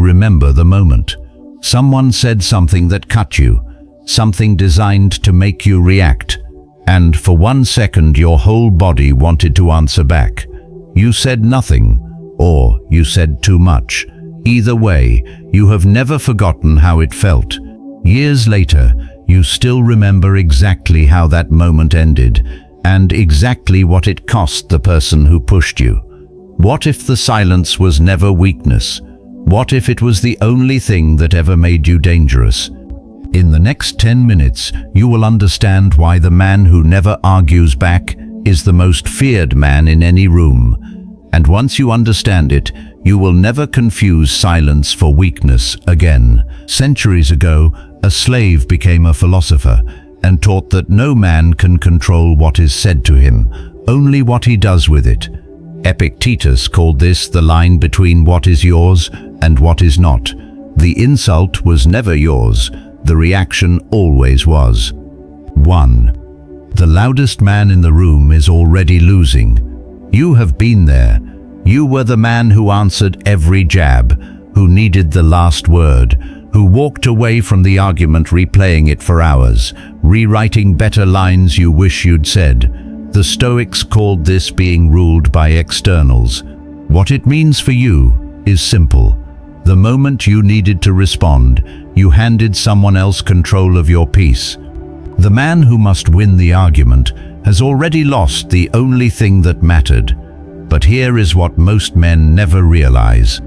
you remember the moment. Someone said something that cut you, something designed to make you react, and for 1 second your whole body wanted to answer back. You said nothing, or you said too much. Either way, you have never forgotten how it felt. Years later, you still remember exactly how that moment ended, and exactly what it cost the person who pushed you. What if the silence was never weakness? What if it was the only thing that ever made you dangerous? In the next 10 minutes, you will understand why the man who never argues back is the most feared man in any room. And once you understand it, you will never confuse silence for weakness again. Centuries ago, a slave became a philosopher and taught that no man can control what is said to him, only what he does with it. Epictetus called this the line between what is yours and what is not. The insult was never yours, the reaction always was. 1. The loudest man in the room is already losing. You have been there. You were the man who answered every jab, who needed the last word, who walked away from the argument replaying it for hours, rewriting better lines you wish you'd said. The Stoics called this being ruled by externals. What it means for you is simple. The moment you needed to respond, you handed someone else control of your peace. The man who must win the argument has already lost the only thing that mattered. But here is what most men never realize.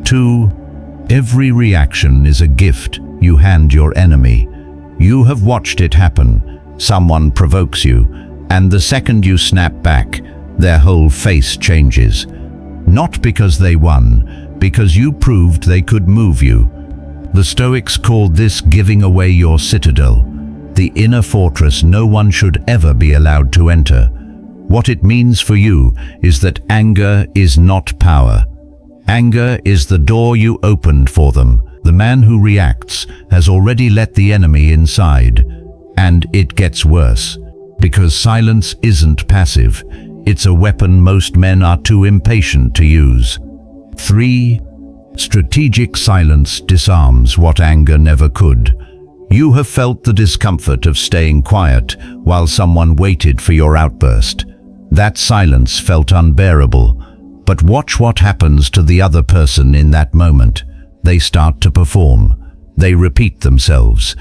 2. Every reaction is a gift you hand your enemy. You have watched it happen. Someone provokes you, and the second you snap back, their whole face changes. Not because they won, because you proved they could move you. The Stoics called this giving away your citadel, the inner fortress no one should ever be allowed to enter. What it means for you is that anger is not power. Anger is the door you opened for them. The man who reacts has already let the enemy inside. And it gets worse, because silence isn't passive. It's a weapon most men are too impatient to use. 3. Strategic silence disarms what anger never could. You have felt the discomfort of staying quiet while someone waited for your outburst. That silence felt unbearable, but watch what happens to the other person in that moment. They start to perform. They repeat themselves.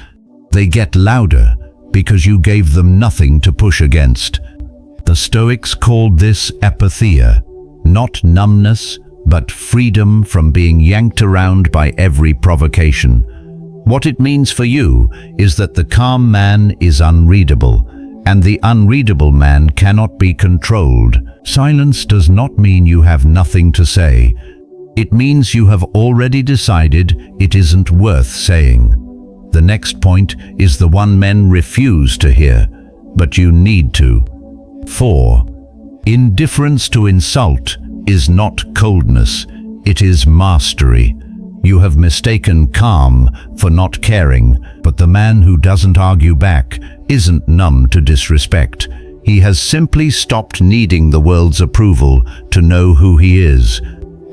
They get louder because you gave them nothing to push against. The Stoics called this apatheia, not numbness, but freedom from being yanked around by every provocation. What it means for you is that the calm man is unreadable, and the unreadable man cannot be controlled. Silence does not mean you have nothing to say. It means you have already decided it isn't worth saying. The next point is the one men refuse to hear, but you need to. 4. Indifference to insult is not coldness, it is mastery. You have mistaken calm for not caring, but the man who doesn't argue back isn't numb to disrespect. He has simply stopped needing the world's approval to know who he is.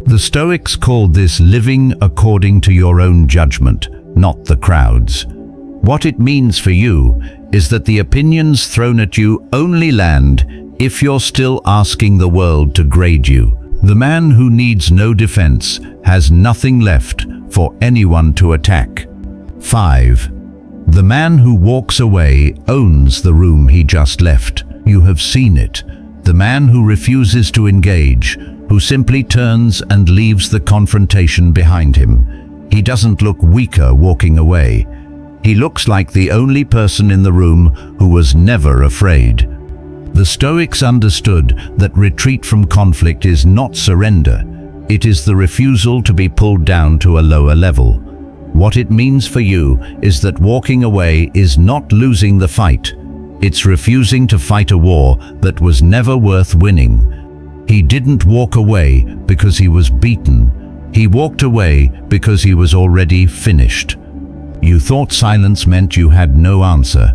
The Stoics called this living according to your own judgment, not the crowd's. What it means for you is that the opinions thrown at you only land if you're still asking the world to grade you. The man who needs no defense has nothing left for anyone to attack. 5. The man who walks away owns the room he just left. You have seen it. The man who refuses to engage, who simply turns and leaves the confrontation behind him. He doesn't look weaker walking away. He looks like the only person in the room who was never afraid. The Stoics understood that retreat from conflict is not surrender. It is the refusal to be pulled down to a lower level. What it means for you is that walking away is not losing the fight. It's refusing to fight a war that was never worth winning. He didn't walk away because he was beaten. He walked away because he was already finished. You thought silence meant you had no answer,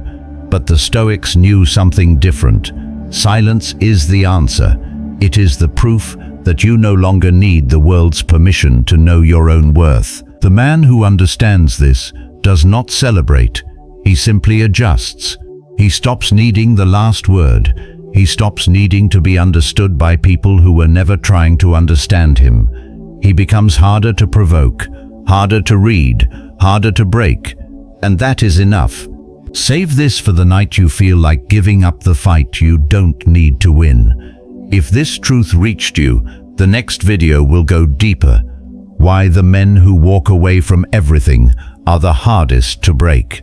but the Stoics knew something different. Silence is the answer. It is the proof that you no longer need the world's permission to know your own worth. The man who understands this does not celebrate, he simply adjusts. He stops needing the last word. He stops needing to be understood by people who were never trying to understand him. He becomes harder to provoke, harder to read, harder to break, and that is enough. Save this for the night you feel like giving up the fight you don't need to win. If this truth reached you, the next video will go deeper. Why the men who walk away from everything are the hardest to break.